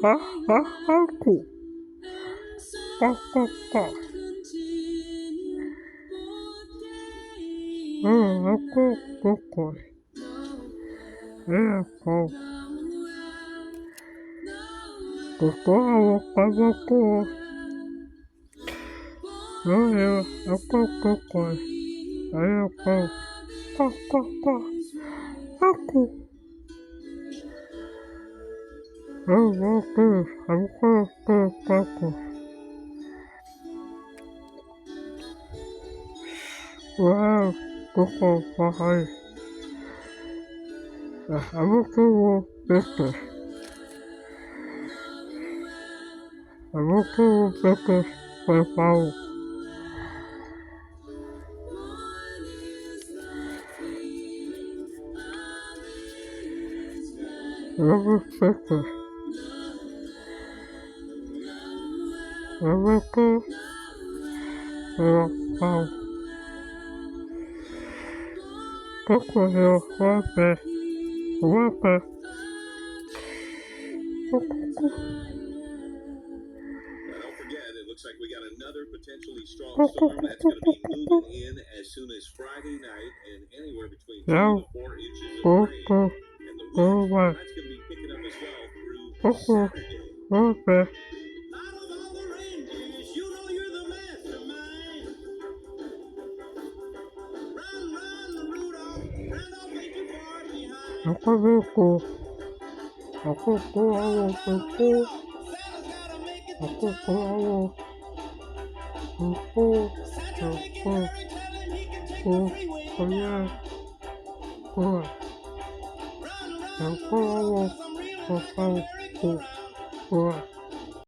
ha ha ha ku pa pa pa ha ku ku ku ko ku ku pa pa ku ku ku ku ko pa pa pa ha ku ku wow ku ku pa hai ku ku Avukeke pau avukeke avuke pau koko wape Don't forget, it looks like we got another potentially strong storm that's going to be moving in as soon as Friday night, and anywhere between 2 to 4 inches of rain. And the wind, that's going to be picking up as well through Saturday. wape Out of all the reindeers, you know you're the mastermind. Run, Rudolph. Randolph ain't too far behind. akavuku akuku avuku Santa's gotta make it to akuku town. avuku Santa waking aku Harry, tell him he can take ku the freeway kuya down. ku Run, aku Rudolph, 'cause I'm reeling like a pau ku merry-go-round. ku